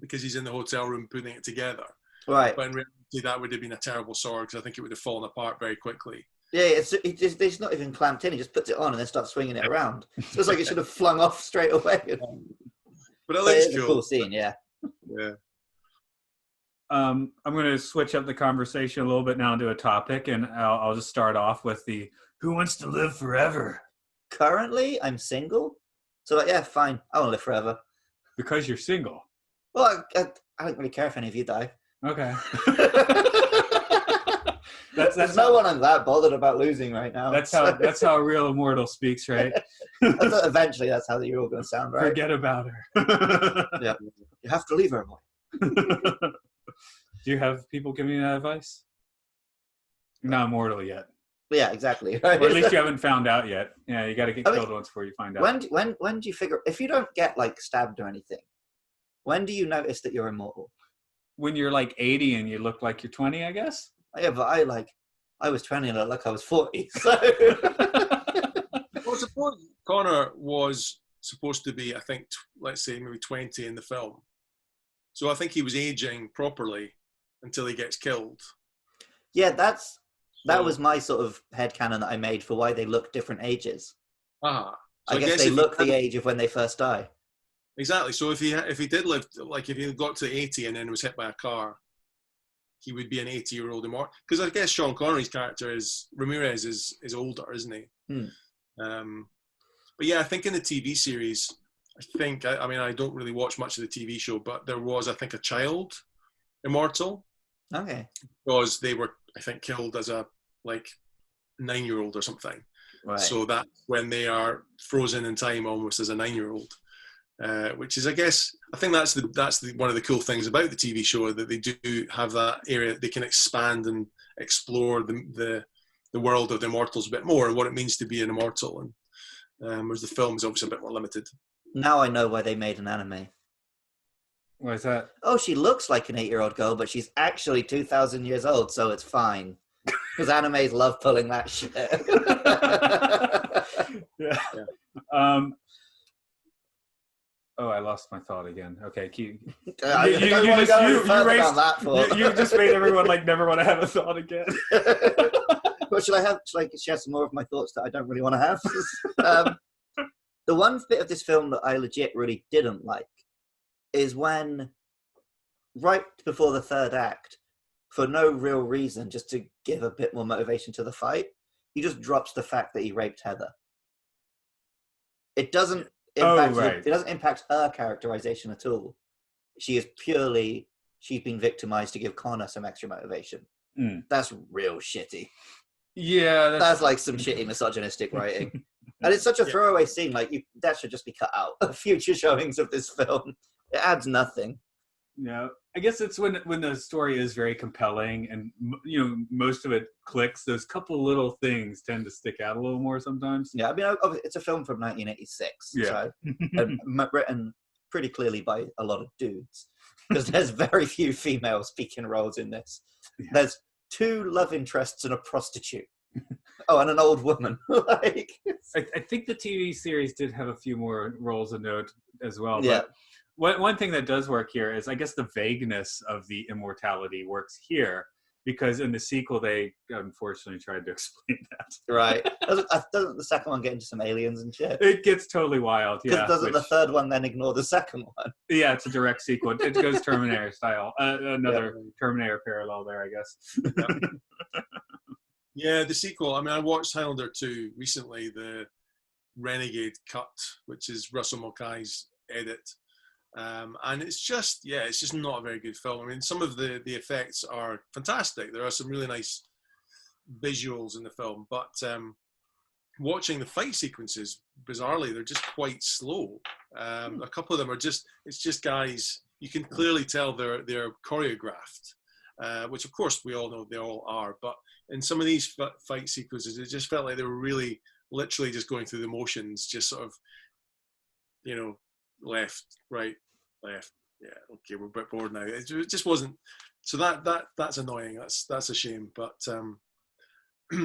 because he's in the hotel room putting it together. Right. But in reality, that would have been a terrible sword because I think it would have fallen apart very quickly. Yeah, it's not even clamped in. He just puts it on and then starts swinging it around. So it's like it should have flung off straight away. But it looks cool. A cool scene, yeah. Yeah. I'm going to switch up the conversation a little bit now into a topic, and I'll just start off with the who wants to live forever? Currently, I'm single. So, yeah, fine. I want to live forever. Because you're single? Well, I don't really care if any of you die. Okay. There's no one I'm that bothered about losing right now. That's how a real immortal speaks, right? Eventually, that's how you're all going to sound, right? Forget about her. Yeah, you have to leave her, boy. Do you have people giving you that advice? You're not immortal yet. Yeah, exactly. Right? Or at least you haven't found out yet. Yeah, you got to get killed once before you find out. When do you figure, if you don't get like stabbed or anything, when do you notice that you're immortal? When you're like 80 and you look like you're 20, I guess. Yeah, but I was 20 and I look like I was 40. So. Well, suppose Connor was supposed to be, I think, let's say maybe 20 in the film. So I think he was aging properly until he gets killed. Yeah, that was my sort of headcanon that I made for why they look different ages. So I guess they look the age of when they first die. Exactly. So if he did live, like if he got to 80 and then was hit by a car, he would be an 80-year-old immortal. Because I guess Sean Connery's character Ramirez is older, isn't he? But yeah, I think in the TV series, I don't really watch much of the TV show, but there was, I think, a child immortal. Okay. Because they were, I think, killed as a 9-year-old or something. Right. So that's when they are frozen in time almost as a 9-year-old. Which is, I think that's one of the cool things about the TV show, that they do have that area they can expand and explore the world of the immortals a bit more and what it means to be an immortal. And whereas the film is obviously a bit more limited. Now I know why they made an anime. Why is that? Oh, she looks like an 8-year-old girl, but she's actually 2,000 years old, so it's fine. Because animes love pulling that shit. Yeah. Oh, I lost my thought again. Okay, you just made everyone never want to have a thought again. Well, should I share some more of my thoughts that I don't really want to have? The one bit of this film that I legit really didn't like is when, right before the third act, for no real reason, just to give a bit more motivation to the fight, he just drops the fact that he raped Heather. It doesn't It doesn't impact her characterization at all. She's been victimized to give Connor some extra motivation. That's real shitty. Yeah, that's like some shitty misogynistic writing. And it's such a throwaway scene. That should just be cut out of future showings of this film. It adds nothing. Yeah, I guess it's when the story is very compelling and most of it clicks. Those couple little things tend to stick out a little more sometimes. Yeah, it's a film from 1986. Yeah, so, written pretty clearly by a lot of dudes, because there's very few female speaking roles in this. Yeah. There's 2 love interests and a prostitute. Oh, and an old woman. I think the TV series did have a few more roles of note as well. Yeah. But one thing that does work here is, I guess, the vagueness of the immortality works here, because in the sequel they unfortunately tried to explain that. Right. Doesn't the second one get into some aliens and shit? It gets totally wild, yeah. Doesn't the third one then ignore the second one? Yeah, it's a direct sequel. It goes Terminator style. Another Terminator parallel there, I guess. Yeah, the sequel. I watched Highlander 2 recently, the Renegade cut, which is Russell Mulcahy's edit. And it's just not a very good film. Some of the effects are fantastic. There are some really nice visuals in the film, but watching the fight sequences, bizarrely, they're just quite slow. A couple of them are it's just guys, you can clearly tell they're choreographed, which of course we all know they all are, but in some of these fight sequences, it just felt like they were really literally just going through the motions, just sort of, left, right, left. Yeah, okay, we're a bit bored now. It just wasn't. So that's annoying. That's a shame. But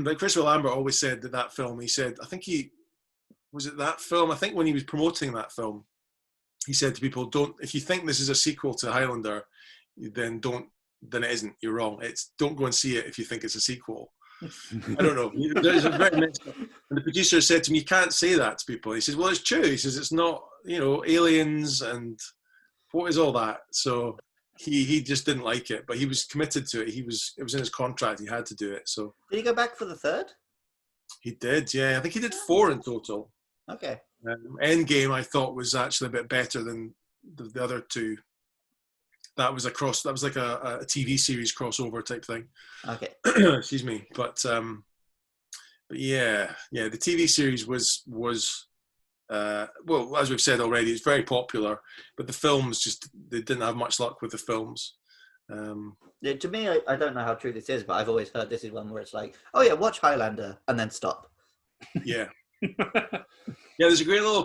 but Christopher Lambert always said that film. He said, I think that film. I think when he was promoting that film, he said to people, if you think this is a sequel to Highlander, then it isn't. You're wrong. Don't go and see it if you think it's a sequel. I don't know. There's a very mixed up. And the producer said to me, you can't say that to people. He says, well, it's true. He says, it's not, aliens and what is all that? So he just didn't like it, but he was committed to it. It was in his contract. He had to do it. So did he go back for the third? He did, yeah. I think he did 4 in total. Okay. Endgame, I thought, was actually a bit better than the other 2. That was like a TV series crossover type thing. Okay. Excuse me. But yeah, the TV series was well, as we've said already, it's very popular, but the films they didn't have much luck with the films. Yeah, to me, I don't know how true this is, but I've always heard this is one where it's like, oh yeah, watch Highlander and then stop. Yeah. Yeah, there's a little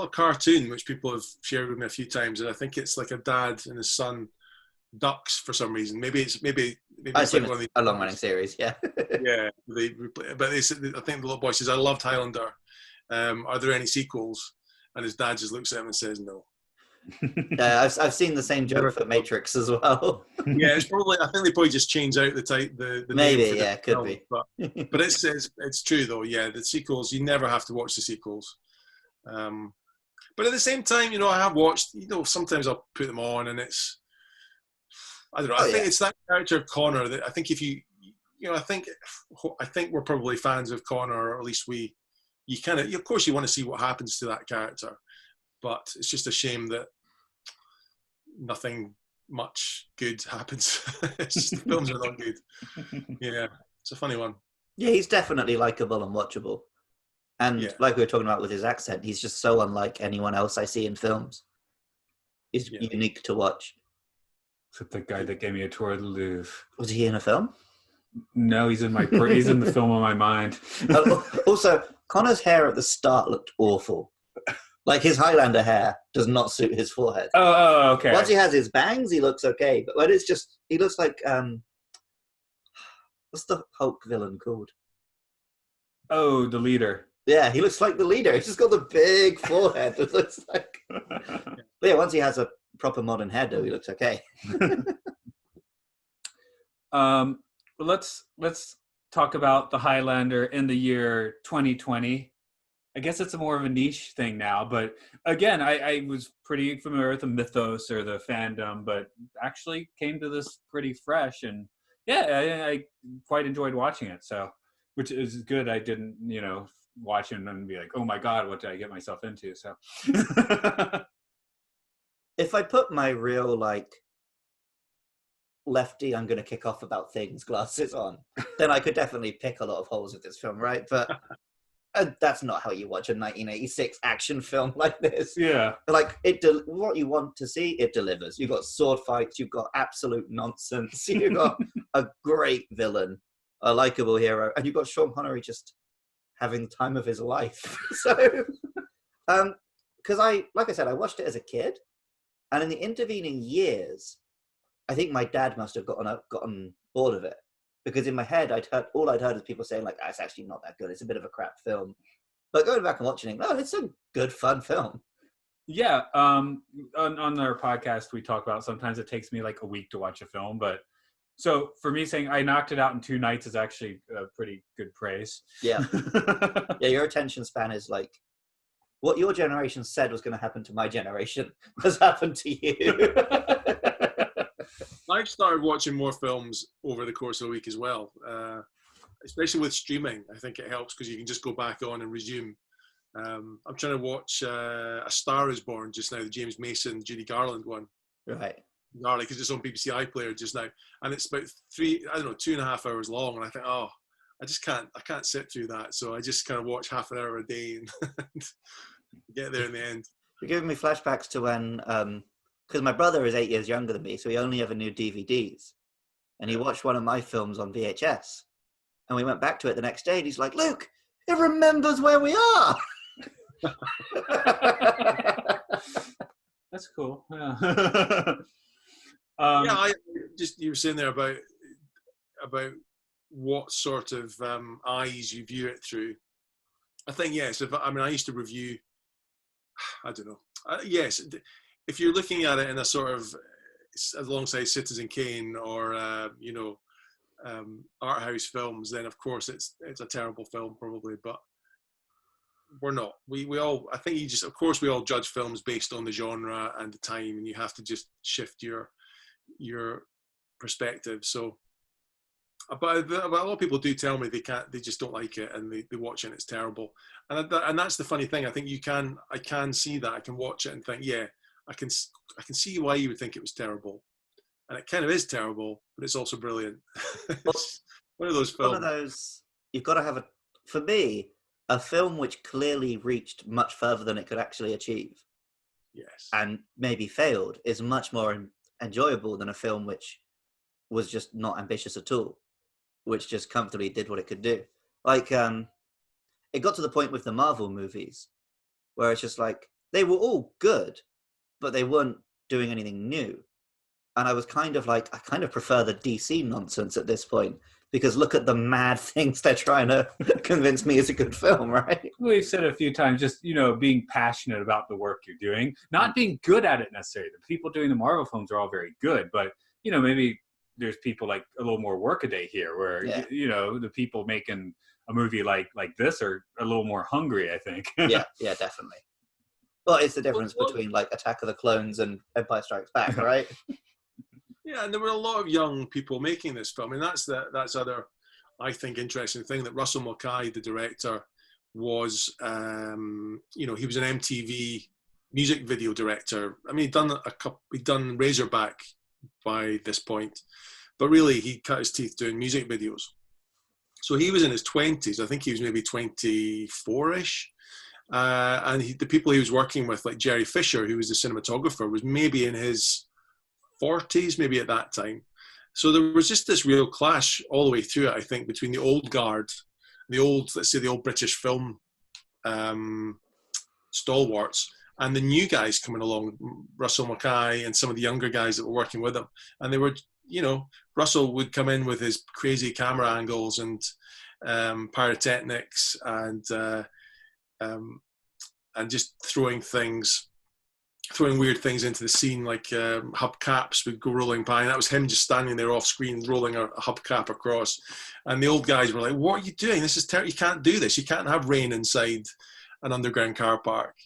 cartoon which people have shared with me a few times, and I think it's like a dad and his son ducks for some reason. Maybe it's I assume it's a long-running series. Yeah. Yeah, but I think the little boy says, "I loved Highlander. Are there any sequels?" And his dad just looks at him and says, "No." Yeah, I've seen the same joke for Matrix as well. Yeah, it's probably. I think they probably just changed out the maybe, name yeah, could be. But it's true though. Yeah, the sequels, you never have to watch the sequels. But at the same time, I have watched. Sometimes I'll put them on, and it's. I don't know. I think it's that character of Connor that I think if I think we're probably fans of Connor, or at least of course you want to see what happens to that character, but it's just a shame that nothing much good happens. It's just, the films are not good. Yeah, it's a funny one. Yeah, he's definitely likable and watchable. And like we were talking about with his accent, he's just so unlike anyone else I see in films. He's unique to watch. Except the guy that gave me a tour of the Louvre. Was he in a film? No, he's in the film on my mind. Also, Connor's hair at the start looked awful. Like his Highlander hair does not suit his forehead. Oh, okay. Once he has his bangs, he looks okay. But when it's just, he looks like, what's the Hulk villain called? Oh, the leader. Yeah, he looks like the leader. He's just got the big forehead. It looks like. But yeah, once he has a proper modern hairdo, he looks okay. Let's talk about the Highlander in the year 2020. I guess it's more of a niche thing now, but again, I was pretty familiar with the mythos or the fandom, but actually came to this pretty fresh, and I quite enjoyed watching it. So, which is good. I didn't, watch it and be like, oh my God, what did I get myself into? So, if I put my real lefty, I'm going to kick off about things glasses on, then I could definitely pick a lot of holes with this film, right? But that's not how you watch a 1986 action film like this. Yeah. What you want to see, it delivers. You've got sword fights, you've got absolute nonsense, you've got a great villain, a likable hero, and you've got Sean Connery just having the time of his life. So, because like I said, I watched it as a kid, and in the intervening years, I think my dad must have gotten bored of it, because in my head, I'd heard is people saying it's actually not that good. It's a bit of a crap film. But going back and watching it, it's a good, fun film. Yeah. On our podcast, we talk about sometimes it takes me a week to watch a film, but so for me saying I knocked it out in 2 nights is actually a pretty good praise. Yeah. Yeah, your attention span is what your generation said was going to happen to my generation has happened to you. I've started watching more films over the course of a week as well, especially with streaming. I think it helps because you can just go back on and resume. I'm trying to watch A Star Is Born just now, the James Mason, Judy Garland one. Right. Because it's on BBC iPlayer just now. And it's about 2.5 hours long. And I think, I can't sit through that. So I just kind of watch half an hour a day and get there in the end. You're giving me flashbacks to when, because my brother is 8 years younger than me, so he only ever knew DVDs. And he watched one of my films on VHS. And we went back to it the next day, and he's like, Luke, it remembers where we are. That's cool. Yeah. You were saying there about what sort of eyes you view it through. I think, yes, I used to review, I don't know. Yes, if you're looking at it in a sort of, alongside Citizen Kane or, art house films, then of course it's a terrible film probably, but we're not. We all, I think of course we all judge films based on the genre and the time, and you have to just shift your perspective. So, but a lot of people do tell me they just don't like it, and they watch it and it's terrible. And that's the funny thing. I think I can see that. I can watch it and think, yeah, I can see why you would think it was terrible. And it kind of is terrible, but it's also brilliant. It's one of those films. One of those, you've got to have for me, a film which clearly reached much further than it could actually achieve. Yes. And maybe failed is much more enjoyable than a film which was just not ambitious at all, which just comfortably did what it could do. Like, it got to the point with the Marvel movies where it's just like, they were all good, but they weren't doing anything new. And I was kind of like, I kind of prefer the DC nonsense at this point, because look at the mad things they're trying to convince me is a good film, right? We've said it a few times, just, being passionate about the work you're doing, not being good at it necessarily. The people doing the Marvel films are all very good, but, maybe there's people like a little more workaday here where, the people making a movie like this are a little more hungry, I think. Yeah, definitely. Well, it's the difference between like Attack of the Clones and Empire Strikes Back, right? Yeah, and there were a lot of young people making this film, and that's other, I think, interesting thing, that Russell Mulcahy, the director, was, he was an MTV music video director. I mean, he'd done Razorback by this point, but really he cut his teeth doing music videos. So he was in his 20s. I think he was maybe 24-ish. And the people he was working with, like Jerry Fisher, who was the cinematographer, was maybe in his 40s, maybe at that time. So there was just this real clash all the way through it, I think, between the old guard, the old British film stalwarts, and the new guys coming along, Russell Mulcahy and some of the younger guys that were working with him. And they were, Russell would come in with his crazy camera angles and pyrotechnics and just throwing weird things into the scene, like hubcaps would go rolling by, and that was him just standing there off screen rolling a hubcap across. And the old guys were like, "What are you doing? This is terrible. You can't do this. You can't have rain inside an underground car park."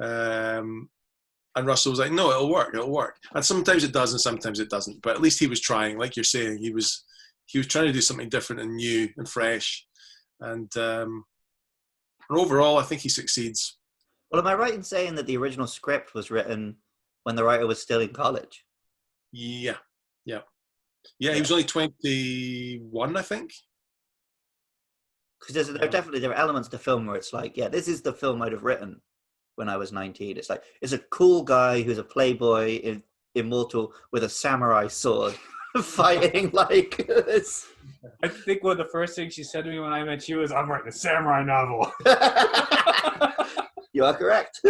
And Russell was like, "No, it'll work. And sometimes it does, and sometimes it doesn't. But at least he was trying. Like you're saying, he was trying to do something different and new and fresh. And overall, I think he succeeds. Well, am I right in saying that the original script was written when the writer was still in college? Yeah. He was only 21, I think. Because there are elements to film where it's like, yeah, this is the film I'd have written when I was 19. It's like, it's a cool guy who's a playboy, immortal, with a samurai sword, fighting like this. I think one of the first things she said to me when I met you is, "I'm writing a samurai novel." You are correct.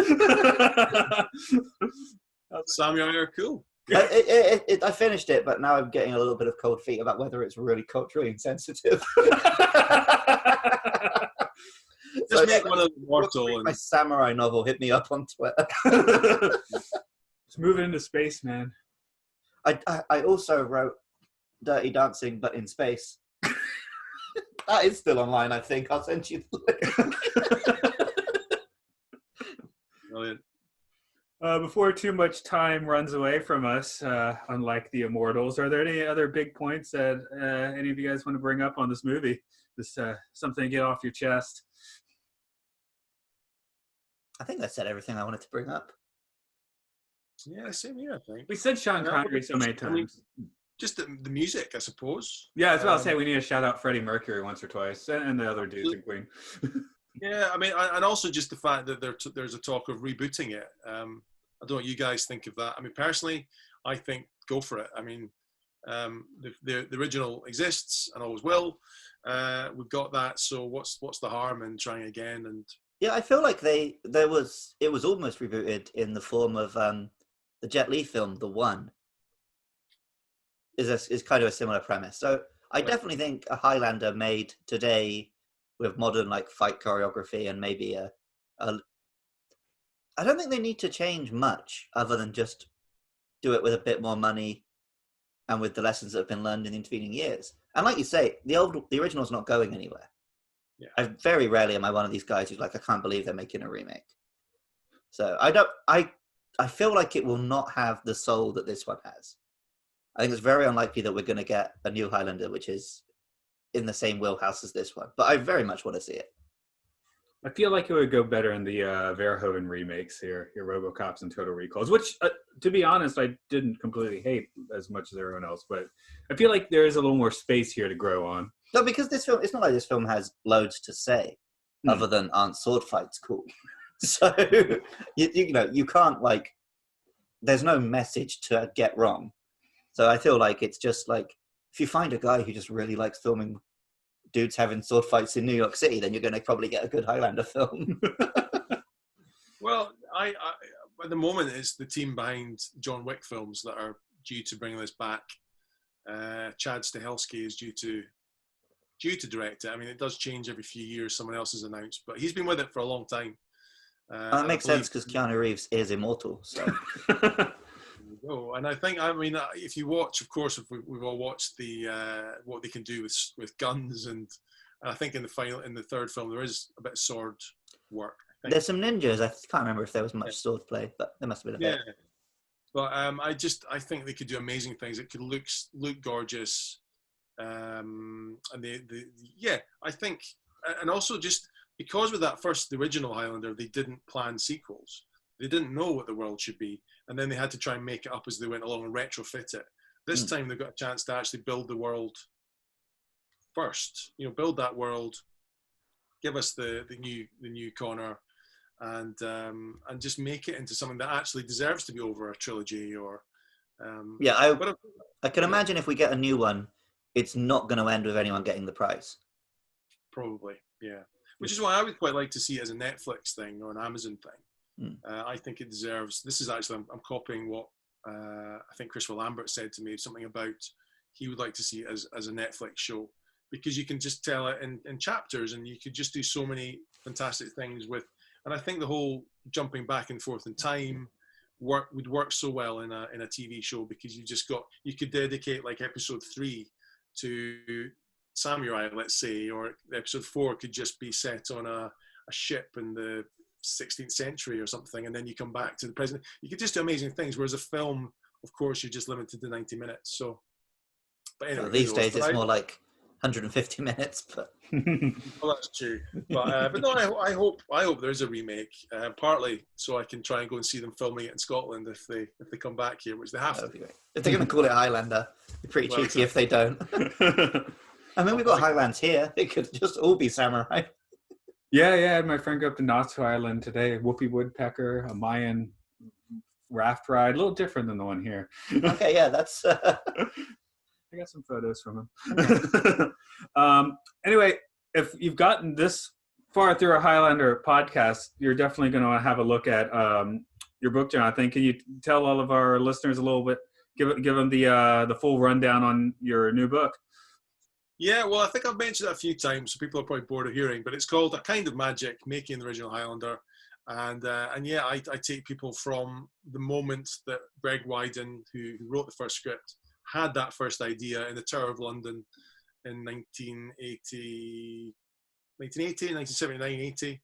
Samurai are cool. I finished it, but now I'm getting a little bit of cold feet about whether it's really culturally insensitive. Just make one of them mortal. My samurai novel, hit me up on Twitter. Just moving into space, man. I also wrote Dirty Dancing, but in space. That is still online, I think. I'll send you the link. Brilliant. Before too much time runs away from us, unlike the Immortals, are there any other big points that any of you guys want to bring up on this movie? Just something to get off your chest. I think I said everything I wanted to bring up. Yeah, same here, I think. We said Sean Connery so many times. just the music, I suppose. Yeah, I was about to say we need to shout out Freddie Mercury once or twice, and the other dudes in Queen. Yeah, I mean, and also just the fact that there's a talk of rebooting it. I don't know what you guys think of that. I mean, personally, I think go for it. I mean, the original exists and always will. We've got that, so what's the harm in trying again? And Yeah, I feel like it was almost rebooted in the form of the Jet Li film, The One, is kind of a similar premise. So I definitely think a Highlander made today with modern like fight choreography and maybe I don't think they need to change much other than just do it with a bit more money and with the lessons that have been learned in the intervening years. And like you say, the original's not going anywhere. Yeah. I very rarely am I one of these guys who's like, I can't believe they're making a remake. So I feel like it will not have the soul that this one has. I think it's very unlikely that we're going to get a new Highlander, which is in the same wheelhouse as this one. But I very much want to see it. I feel like it would go better in the Verhoeven remakes here, your RoboCops and Total Recalls, which, to be honest, I didn't completely hate as much as everyone else. But I feel like there is a little more space here to grow on. No, because this film, it's not like this film has loads to say other than aren't sword fights cool. So, you can't like, there's no message to get wrong. So I feel like it's just like, if you find a guy who just really likes filming dudes having sword fights in New York City, then you're going to probably get a good Highlander film. Well, I at the moment it's the team behind John Wick films that are due to bring this back. Chad Stahelski is due to direct it. I mean, it does change every few years. Someone else is announced, but he's been with it for a long time. That makes sense because Keanu Reeves is immortal. So. Oh, and I mean, if you watch, of course, if we've all watched the what they can do with guns, and I think in the third film there is a bit of sword work. There's some ninjas. I can't remember if there was much sword play, but there must have been a bit. Yeah, but I think they could do amazing things. It could look gorgeous, and I think, and also just because with the original Highlander, they didn't plan sequels. They didn't know what the world should be, and then they had to try and make it up as they went along and retrofit it. This time they've got a chance to actually build the world first. Build that world, give us the new Connor, and just make it into something that actually deserves to be over a trilogy or. I can imagine if we get a new one, it's not going to end with anyone getting the prize. Probably, yeah. Which is why I would quite like to see it as a Netflix thing or an Amazon thing. I think it deserves. This is actually I'm copying what I think Christopher Lambert said to me. Something about he would like to see it as a Netflix show because you can just tell it in chapters and you could just do so many fantastic things with. And I think the whole jumping back and forth in time would work so well in a TV show because you could dedicate like episode 3 to samurai, let's say, or episode 4 could just be set on a ship in the 16th century or something, and then you come back to the present. You could just do amazing things, whereas a film, of course, you're just limited to 90 minutes. So, but anyway, these days it's more like 150 minutes. But well, that's true. But no, I hope there's a remake. Partly so I can try and go and see them filming it in Scotland if they come back here, which they have to. If they're going to call it Highlander, they're pretty cheeky if they don't. I mean, we've got Highlands here. It could just all be samurai. Yeah. I had my friend go up to Natsu Island today. Whoopi woodpecker, a Mayan raft ride, a little different than the one here. Okay, yeah, that's. I got some photos from him. Anyway, if you've gotten this far through a Highlander podcast, you're definitely going to have a look at your book, Jonathan. Can you tell all of our listeners a little bit? Give them the full rundown on your new book. Yeah, well, I think I've mentioned it a few times, so people are probably bored of hearing, but it's called A Kind of Magic, Making the Original Highlander. And yeah, I take people from the moment that Greg Wyden, who wrote the first script, had that first idea in the Tower of London in 1980, 1979, 80,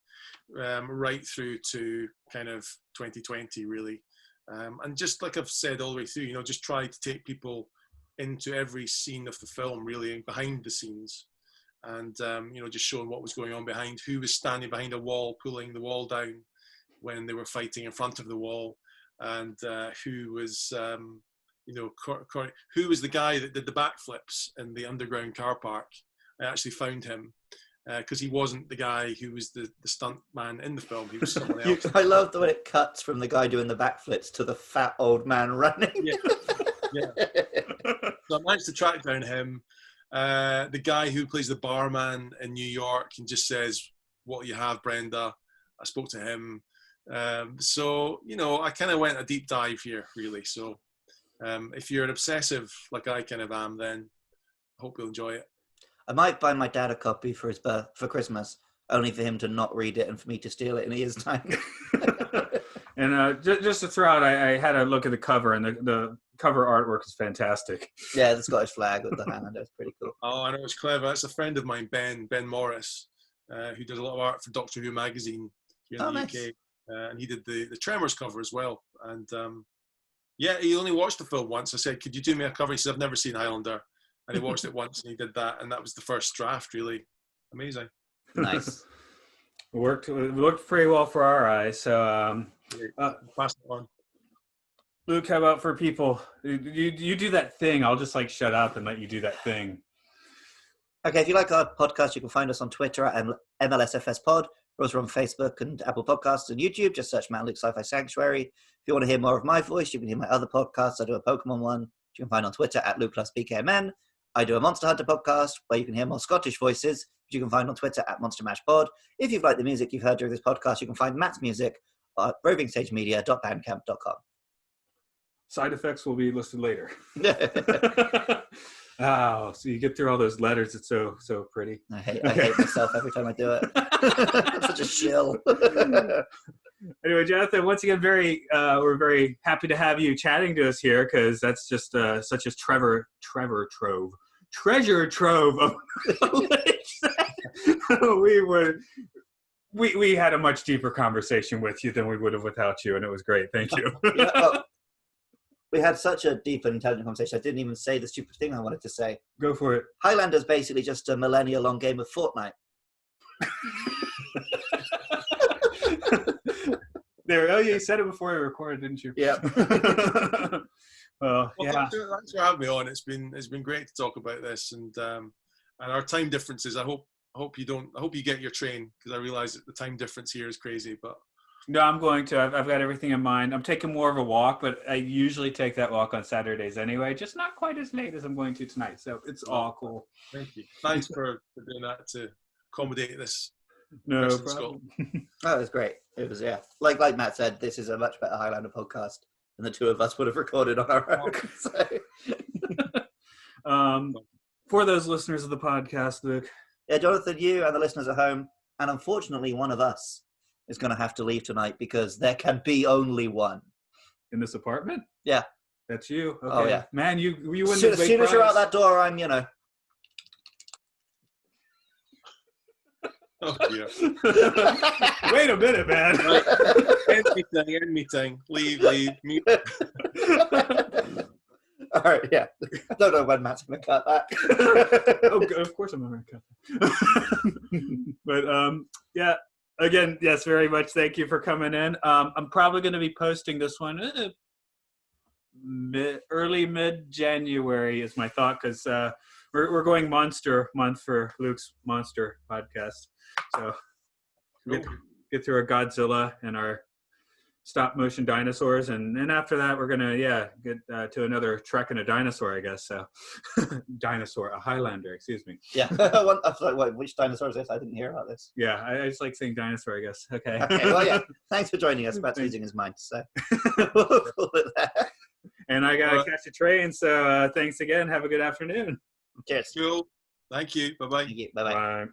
right through to kind of 2020, really. And just like I've said all the way through, just try to take people into every scene of the film, really, behind the scenes, and just showing what was going on behind, who was standing behind a wall, pulling the wall down when they were fighting in front of the wall, and who was who was the guy that did the backflips in the underground car park. I actually found him because he wasn't the guy who was the stunt man in the film. He was someone else. I love the way it cuts from the guy doing the backflips to the fat old man running. Yeah. So I managed to track down him. The guy who plays the barman in New York and just says, "What do you have, Brenda?" I spoke to him. So, I kind of went a deep dive here, really. So if you're an obsessive like I kind of am, then I hope you'll enjoy it. I might buy my dad a copy for Christmas, only for him to not read it and for me to steal it in a year's time. And just to throw out, I had a look at the cover, and the cover artwork is fantastic. Yeah, the Scottish flag with the Highlander is pretty cool. Oh, I know, it's clever. That's a friend of mine, Ben Morris, who does a lot of art for Doctor Who magazine here in the UK. And he did the Tremors cover as well. And he only watched the film once. I said, "Could you do me a cover?" He said, "I've never seen Highlander." And he watched it once and he did that. And that was the first draft, really. Amazing. Nice. It worked pretty well for our eyes. So, pass it on. Luke, how about for people? You do that thing. I'll just shut up and let you do that thing. Okay, if you like our podcast, you can find us on Twitter at MLSFS Pod. We're also on Facebook and Apple Podcasts and YouTube. Just search Matt Luke Sci-Fi Sanctuary. If you want to hear more of my voice, you can hear my other podcasts. I do a Pokemon one, which you can find on Twitter at Luke+BKMN. I do a Monster Hunter podcast where you can hear more Scottish voices, which you can find on Twitter at Monster Mash Pod. If you've liked the music you've heard during this podcast, you can find Matt's music at rovingstagemedia.bandcamp.com. Side effects will be listed later. Oh, so you get through all those letters. It's so pretty. I hate myself every time I do it. I'm such a shill. Anyway, Jonathan, once again, we're very happy to have you chatting to us here, because that's just such a treasure trove of knowledge. We had a much deeper conversation with you than we would have without you, and it was great. Thank you. We had such a deep and intelligent conversation. I didn't even say the stupid thing I wanted to say. Go for it. Highlander's basically just a millennia-long game of Fortnite. You said it before we recorded, didn't you? Yeah. Well, thanks for having me on. It's been great to talk about this, and our time differences. I hope you get your train, because I realize that the time difference here is crazy, but. No, I'm going to. I've got everything in mind. I'm taking more of a walk, but I usually take that walk on Saturdays anyway, just not quite as late as I'm going to tonight. So it's all cool. Thank you. Thanks for doing that to accommodate this. No problem. That was great. It was, yeah. Like Matt said, this is a much better Highlander podcast than the two of us would have recorded on our own. So. For those listeners of the podcast, Luke. Yeah, Jonathan, you and the listeners at home, and unfortunately one of us, is going to have to leave tonight, because there can be only one. In this apartment? Yeah. That's you. Okay. Oh, yeah. Man, you wouldn't as soon as you're out that door, I'm, Oh, yeah. Wait a minute, man. End meeting. Leave. Mute. All right, yeah. I don't know when Matt's going to cut that. Of course I'm going to cut that. But, yeah. Again, yes, very much. Thank you for coming in. I'm probably going to be posting this one early mid-January is my thought, because we're going Monster Month for Luke's Monster podcast. So get through our Godzilla and our stop-motion dinosaurs, and after that we're gonna get to another Trek and a dinosaur, I guess. So a Highlander, excuse me. Yeah. I was like, wait, which dinosaur is this? I didn't hear about this. Yeah, I just like saying dinosaur, I guess. Okay. Well, yeah. Thanks for joining us. Matt's losing his mind, so we'll call it that. And I gotta catch a train, so thanks again. Have a good afternoon. Cheers. Cool. Thank you. Bye-bye. Thank you. Bye-bye. Bye.